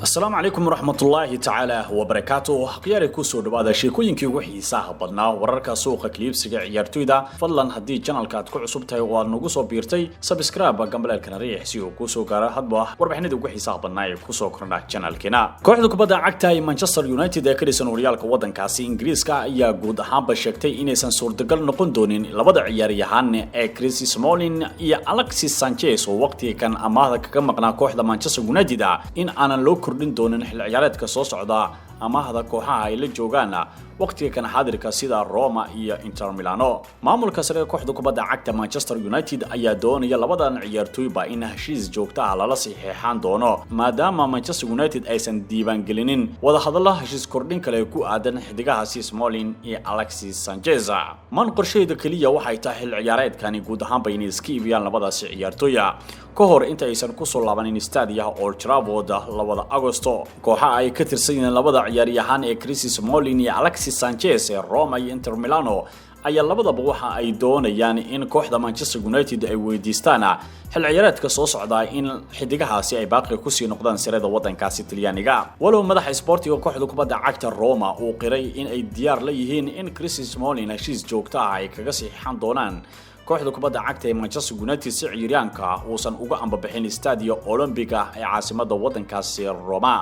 السلام عليكم ورحمة الله تعالى وبركاته. قياري كوسو دبادا شيكوينكي ugu xiisaha badnaa wararka suuqa kliibsiga ciyaartoyda fadlan hadii channelka aad ku cusub tahay oo aad nagu soo biirtay subscribe gambalelkana riix si uu ku soo gaaro hadba warbixinada ugu xiisaha badnaa ee ku soo korna channelkeena. Kooxda kubadda cagta ee Manchester United ee ka dhisan horyaalka wadankaasi Ingiriiska ayaa guud ahaanba sheegtay inaysan suurtagal noqon doonin labada ciyaaryahan ee Chris Smalling iyo Alexis Sanchez oo waqtigan amaahda kaga maqnaa kooxda Manchester United in aanan loo kordhin doonin xil ciyaareedka soo socda amaahda kooxaha ay la joogaan waqtiga kan xaadirka sida Roma iyo Inter Milano. Maamulka sare ee kooxda kubadda cagta Manchester United ayaa doonaya labadan ciyaartoyba in heshiis joogto ah lala saxiixan doono maadaama Manchester United aysan diiwaan gelinin wada hadallo heshiis kordhin kale ku aadan xidigaha Smalling iyo Alexis Sanchez. Man qorsheeda kaliya waxay tahay xil ciyaareedkani guud ahaan bay iska iibiyaan labadaas ciyaartoyga ka hor inta aysan ku soo laabanin stadiyaha Old Trafford 2 Agosto. Kooxaha ay ka tirsan yihiin labada ciyaaryahan ee Chris Smalling iyo Alexis Sanchez ee Roma iyo Inter Milano ayaa labadaba waxa ay doonayaan in kooxda Manchester United ay weydiistaan xil ciyaareedka soo socda in xidigahaasi ay baaqi ku sii noqdaan sirada wadankaasi Talyaaniga. Walow madaxa sportiga kooxda kubadda cagta Roma uu qiray in ay diyaar la yihiin in Chris Smalling heshiis joogto ah ay kaga saxiixan doonaan kooxda kubadda cagta ee Manchester United si ciyaaryahanka uusan uga ambabixin Stadio Olimpiga ee caasimadda wadankaasi Roma.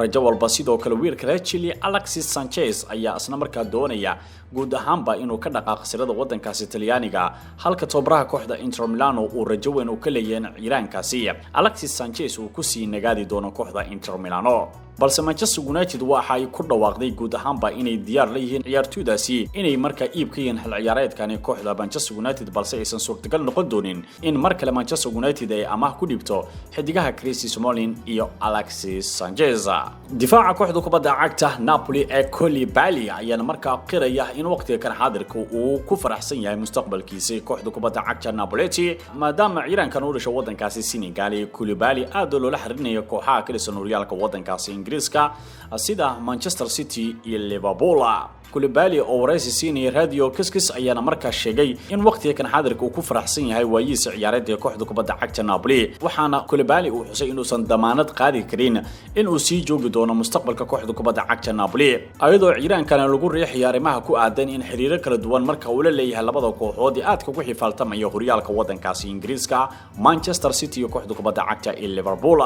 rajo walba sidoo kale wiilka reer Chile Alexis Sanchez ayaa asna markaa doonaya guud ahaanba inuu ka dhaqaaqo sirada wadankaasi Talyaaniga halka tababaraha kooxda Inter Milano uu rajo weyn u ka leeyahay ciyaaryahankaasi Alexis Sanchez uu ku sii nagaadi doono kooxda Inter Milano. balse Manchester United waxa ay ku dhawaaqday guud ahaanba inay diyaar la yihiin ciyaartoydaasi inay markaa iib ka yihiin xil ciyaareedkani kooxda Manchester United balse aysan suurtagal noqon doonin in markale Manchester United ay amaah ku dhibto xidigaha Chris Smalling iyo Alexis Sanchez. Difaaca kooxda kubadda cagta Napoli ee Koulibaly ayaa markaa qiraya in waqtiga kan xaadirka uu ku faraxsan yahay mustaqbalkiisa kooxda kubadda cagta Napoli maadaama ciyaaryahankan uu dhashay wadankaasi Senegal. Koulibaly aad loola xiriirinayo kooxaha ka dhisan horyaalka wadankaasi Ingiriiska sida Manchester City iyo Liverpool. Koulibaly oo waraysi siinay radio Kiskis ayaana markaa sheegay in waqtiga kan xaadirka uu ku faraxsan yahay waayiisa ciyaareed ee kooxda kubadda cagta Napoli waxaana Koulibaly uu xusay inuusan damaanad qaadi karin in uu sii joogi doono mustaqbalka kooxda kubadda cagta Napoli ayadoo ciyaaryahankan lagu riixay arrimaha ku aadan in xiriiro kala duwan marka uu la leeyahay labada kooxood ee aad ku xifaaltamaya horyaalka wadankaasi Ingiriiska Manchester City iyo kooxda kubadda cagta ee Liverpool.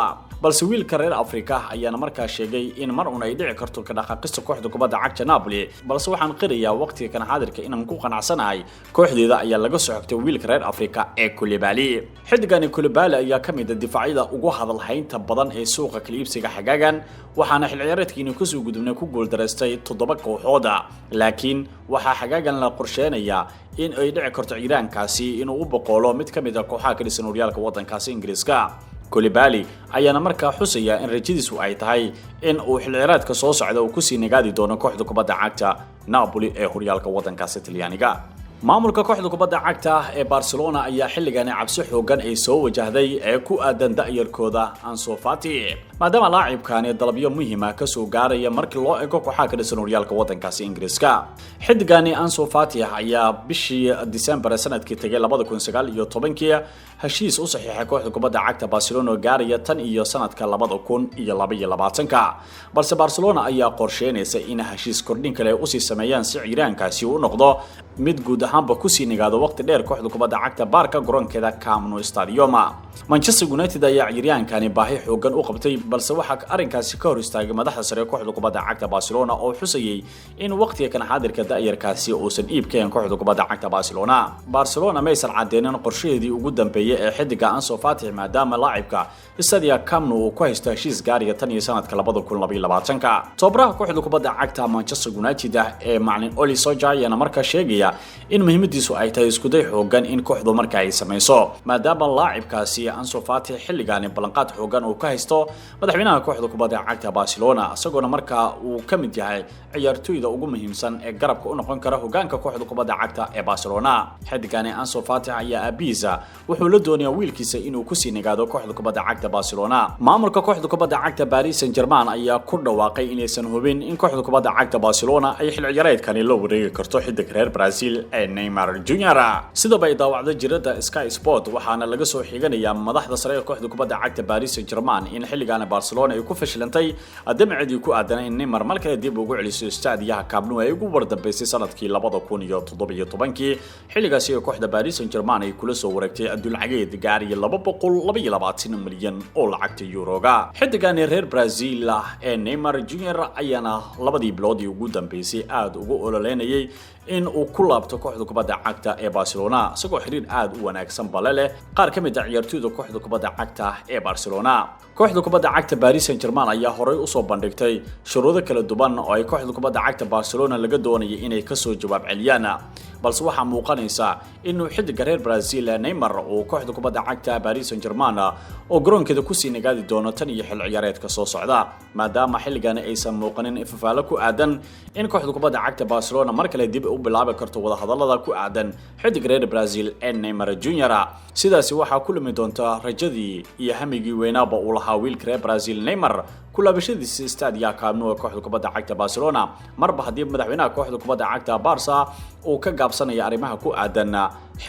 balse wiilka reer Afrika ayaana markaa sheegay in mar uun ay dhici karto ka dhaqaaqista kooxda kubadda cagta Napoli balse waxaan qirayaa waqtiga kan xaadirka inaan ku qanacsanahay kooxdeeda ayaa laga soo xigtay wiilka reer Afrika ee Koulibaly. xidigani Koulibaly ayaa kamid ah difaacyada ugu hadal haynta badan ee suuqa kliibsiga xagaagan waxaana xil ciyaareedkiina ku soo gudubnay ku gool dareystay 7 kooxood laakiin waxa xagaagan la qorsheenaya in ay dhici karto ciyaaryahankaasi inuu u boqolo mid kamid ah kooxaha ka dhisan horyaalka wadankaasi Ingiriiska. Koulibaly ayaana markaa xusaya in rajadiisu ay tahay in uu xil ciyaareedka soo socda uu ku sii nagaadi doono kooxda kubadda cagta Napoli ee horyaalka wadankaasi Talyaaniga. maamulka kooxda kubadda cagta ee Barcelona ayaa xilligan cabsi xoogan ay soo wajahday ee ku aadan da'yarkooda Ansu Fati maadaama laacibkani dalabyo muhiim ah ka soo gaaraya markii loo eego kooxaha ka dhisan horyaalka wadankaasi Ingiriiska. xidigani Ansu Fati ayaa bishii December sanadkii tagay 2019 heshiis u saxiixay kooxda kubadda cagta Barcelona gaaraya tan iyo sanadka 2022 balse Barcelona ayaa qorsheynaysa in heshiis kordhin kale u sii sameeyaan si ciyaaryahankaasi uu noqdo mid guud ahaanba ku sii nigaado waqti dheer kooxda kubadda cagta Barca garoonkeeda Camp Nou Stadium. Manchester United ayaa ciyaaryahankani baahi xoogan u qabtay balse waxa arrinkaasi ka hor istaagay madaxda sare kooxda kubadda cagta Barcelona oo xusayay in waqtiga kan xaadirka da'yarkaasi uusan iibkeen kooxda kubadda cagta Barcelona. Barcelona ma aysan cadeeynin qorshaheedii ugu dambeeyay ee xidiga Ansu Fati maadaama laacibka Stadio Camp Nou uu ku haysto heshiis gaariga tan iyo sanadka 2022. tababaraha kooxda kubadda cagta Manchester United ee macallin Ole Solskjaer ayaa markaa sheegaya in muhiimadiisu ay tahay isku day xoogan in kooxdu markaa ay sameeyso maadaama laacibkaasi Ansu Fati xilligan ballanqaad xoogan uu ka haysto madaxweynaha kooxda kubadda cagta Barcelona isagoona markaa uu ka mid yahay ciyaartoyda ugu muhiimsan ee garabka u noqon kara hogaanka kooxda kubadda cagta ee Barcelona. xidigani Ansu Fati ayaa abiisa wuxuu la doonayaa wiilkiisa inuu ku sii nagaado kooxda kubadda cagta Barcelona. maamulka kooxda kubadda cagta Paris Saint-Germain ayaa ku dhawaaqay inaysan hubin in kooxda kubadda cagta Barcelona ay xil ciyaareedkani la wareegi karto xidig reer Brazil ee Neymar Jr. sida bay daawacday jirada Sky Sport waxaana laga soo xiganayaa madaxda sare ee kooxda kubadda cagta Paris Saint-Germain in xilligan Barcelona ay ku fashilantay damacadii ku aadan in Neymar markale dib ugu celiso istaadiyaha Camp Nou ay ugu wardabeysay sanadkii 2017 xilligaasi ee kooxda Paris Saint-Germain ay kula soo wareegtay adduuncageed gaari 222 milyan oo lacagta Euro-ga xidigan reer Brazil ee Neymar Jr ayana labadii bilood ugu dambeysay aad ugu ololeynayay in uu ku laabto kooxda kubadda cagta ee Barcelona isagoo xiriir aad u wanaagsan balale qaar kamid ah ciyaartoyda kooxda kubadda cagta ee Barcelona kooxda kubadda cagta Paris Saint-Germain ayaa horay u soo bandhigtay shuruudo kala duwan oo ay kooxda kubadda cagta Barcelona laga doonayay inay ka soo jawaab celiyaan balse waxa muuqanaysa inuu xidiga reer Brazil Neymar oo kooxda kubadda cagta Paris Saint-Germain oo garoonkeeda ku sii nagaadi doono tan iyo xil ciyaareedka soo socda maadaama xilligan aysan muuqanin ifafaalo ku aadan in kooxda kubadda cagta Barcelona markale dib u bilaabi karto wada hadallada ku aadan xidiga reer Brazil Neymar Jr sidaasi waxa ku lumi doonta rajadii iyo hamigii weynaaba uu lahaa wiilka reer Brazil Neymar kulabashadiisa istaadiyaha Camp Nou ee kooxda kubadda cagta Barcelona marba hadii madaxweynaha kooxda kubadda cagta Barca uu ka gaabsanaya arrimaha ku aadan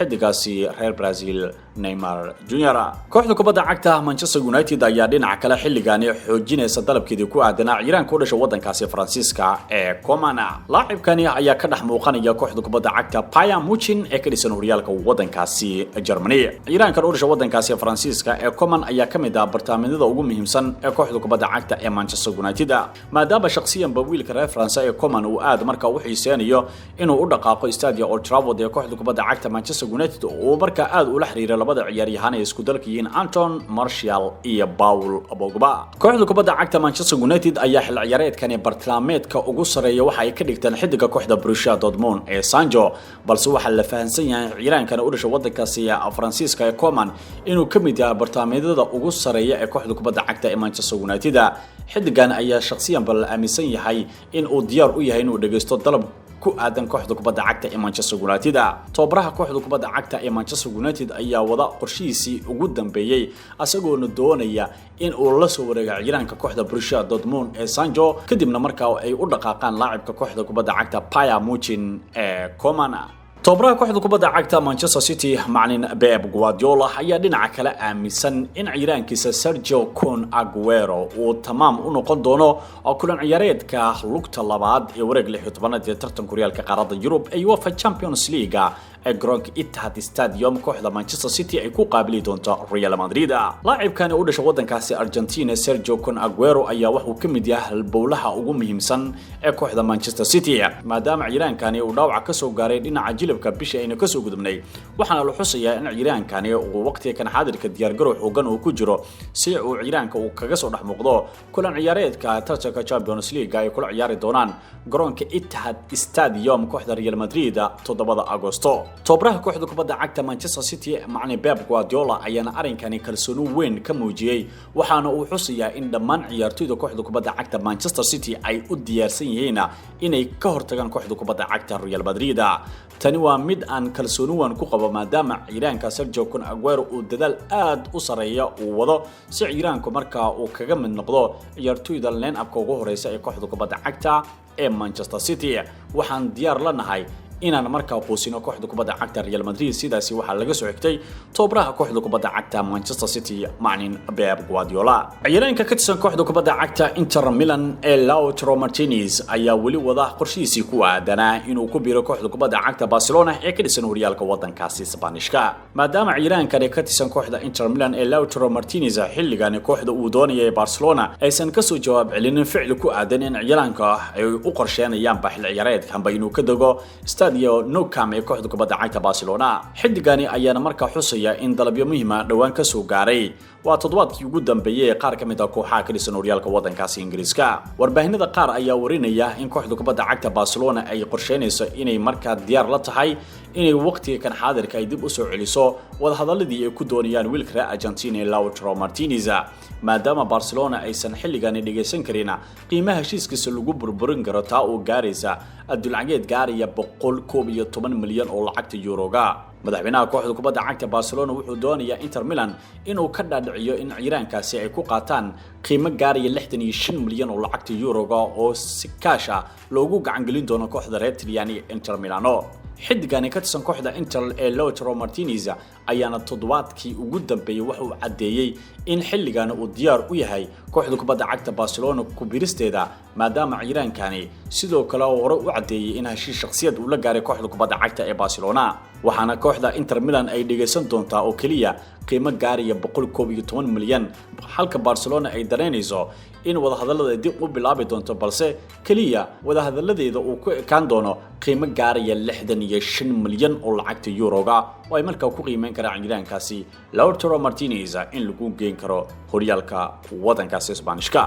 xidigaasi reer Brazil Neymar Jr kooxda kubadda cagta Manchester United ayaa dhinaca kale xilligan xoojinaysa dalabkeedii ku aadan ciyaaryahanka u dhashay wadankaasi Faransiiska ee Coman laacibkani ayaa ka dhex muuqanaya kooxda kubadda cagta Bayern Munich ee ka dhisan horyaalka wadankaasi Germany ciyaaryahanka u dhashay wadankaasi Faransiiska ee Coman ayaa kamid ah barnaamijyada ugu muhiimsan ee kooxda kubadda cagta ee Manchester United maadaama shakhsiyan wiilka reer France ee Coman uu aad markaa u xiiseynayo inuu u dhaqaaqo istaadiga Old Trafford ee kooxda kubadda cagta Manchester United oo markaa aad u la xiriira labada ciyaaryahan ee isku dalka yihiin Anton Martial iyo Paul Pogba kooxda kubadda cagta Manchester United ayaa xil ciyaareedkan bartilmaameedka ugu sareeya waxa ay ka dhigtaan xidiga kooxda Borussia Dortmund ee Sancho balse waxa la fahansan yahay ciyaaryahankan u dhashay wadankaasi Faransiiska ee Coman inuu kamid yahay bartilmaameedyada ugu sareeya ee kooxda kubadda cagta ee Manchester United xidigan ayaa shakhsiyan bal aaminsan yahay in uu diyaar u yahay inuu dhageysto dalab ku aadan kooxda kubadda cagta ee Manchester United tababaraha kooxda kubadda cagta ee Manchester United ayaa wada qorshihiisii ugu dambeeyay asagoo doonaya in uu la soo wareego ciyaaryahanka kooxda Borussia Dortmund ee Sancho kadibna markaa ay u dhaqaaqaan laacibka kooxda kubadda cagta Bayern Munich ee Coman tababaraha kooxda kubadda cagta Manchester City macallin Pep Guardiola ayaa dhinaca kale aaminsan in ciyaaryahankiisa Sergio Kun Aguero uu tamaam u noqon doono oo kulan ciyaareedka lugta labaad ee wareeg 16 ee tartanka horyaalka qaaradda Yurub ee UEFA Champions League ee garoonka Etihad Stadium kooxda Manchester City ay ku qaabili doonto Real Madrid laacibkan u dhashay wadankaasi Argentina Sergio Kun Aguero ayaa wuxuu kamid yahay halbowlaha ugu muhiimsan ee kooxda Manchester City maadaama ciyaaryahankani uu dhaawac ka soo gaaray dhinaca jilibka bisha ayna ka soo gudubnay waxaana la xusayaa in ciyaaryahankani uu waqtiga kan xaadirka diyaar garow xoogan uu ku jiro si uu ciyaaryahanka uu kaga soo dhex muuqdo kulan ciyaareedka tartanka Champions League ay kula ciyaari doonaan garoonka Etihad Stadium kooxda Real Madrid 7 Agoosto tababaraha kooxda kubadda cagta Manchester City macallin Pep Guardiola ayaana arinkani kalsooni weyn ka muujiyay waxaana uu xusayaa in dhammaan ciyaartoyda kooxda kubadda cagta Manchester City ay u diyaarsan yihiin inay ka hortagaan kooxda kubadda cagta Real Madrid tani waa mid aan kalsooni weyn ku qabo maadaama ciyaaryahanka Sergio Kun Aguero uu dadaal aad u sareeya uu wado si ciyaaryahanku markaa uu kaga mid noqdo ciyaartoyda line-up-ka ugu horeysa ee kooxda kubadda cagta ee Manchester City waxaan diyaar la nahay inaan markaa qoosino kooxda kubadda cagta Real Madrid sidaasi waxa laga soo xigtay tababaraha kooxda kubadda cagta Manchester City macallin Pep Guardiola ciyaaryahanka ka tirsan kooxda kubadda cagta Inter Milan ee Lautaro Martinez ayaa wali wada qorshihiisii ku aadan inuu ku biiro kooxda kubadda cagta Barcelona ee ka dhisan horyaalka wadankaasi Isbaanishka maadaama ciyaaryahankan ka tirsan kooxda Inter Milan ee Lautaro Martinez xilligan kooxda uu doonayay Barcelona aysan ka soo jawaab celinin ficil ku aadan in ciyaaryahanka ay u qorsheenayaan baxil ciyaareedkan inuu ka dago iyo Nou Camp ee kooxda kubadda cagta Barcelona xidigani ayaana markaa xusaya in dalabyo muhiim ah dhawaan ka soo gaaray waa toddobaadkii ugu dambeeyay qaar ka mid ah kooxaha ka dhisan horyaalka wadankaasi Ingiriiska warbaahinada qaar ayaa warinaya in kooxda kubadda cagta Barcelona ay qorsheynayso inay markaa diyaar la tahay inay waqtiga kan xaadirka ay dib u soo celiso wada hadaladii ay ku doonayaan wiilka Argentina Lautaro Martinez maadaama Barcelona aysan xilligan dhigeysan karin qiimaha heshiiskiisa lagu burburin karo taa oo gaaraysa adduuncageed gaaraya 111 milyan oo lacagta Euro-ga madaxweynaha kooxda kubadda cagta Barcelona wuxuu doonayaa Inter Milan inuu ka dhaadhiciyo in ciyaaryahankaasi ay ku qaataan qiimo gaaraya 65 milyan oo lacagta Euro-ga oo si kaasha loogu gacan gelin doono kooxda reer Talyaani Inter Milano xidigani ka tirsan kooxda Inter ee Lautaro Martinez ayaana toddobaadkii ugu dambeeyay waxa uu cadeeyay in xilligan uu diyaar u yahay kooxda kubadda cagta Barcelona ku biristeeda maadaama ciiraankani sidoo kale hore u cadeeyay in heshiis shakhsiyad uu la gaaray kooxda kubadda cagta ee Barcelona waxaana kooxda Inter Milan ay dhigaysan doontaa oo kaliya qiimo gaaraya 112 milyan halka Barcelona ay dareynayso in wada hadallada dib u bilaabi doonto balse kaliya wada hadaladeeda uu ku ekaan doono qiimo gaaraya 65 milyan oo lacagta Euro-ga oo ay markaa ku qiimeyn karaan ciidaankaasi Lautaro Martinez in lagu geyn karo horyaalka wadankaas Isbaanishka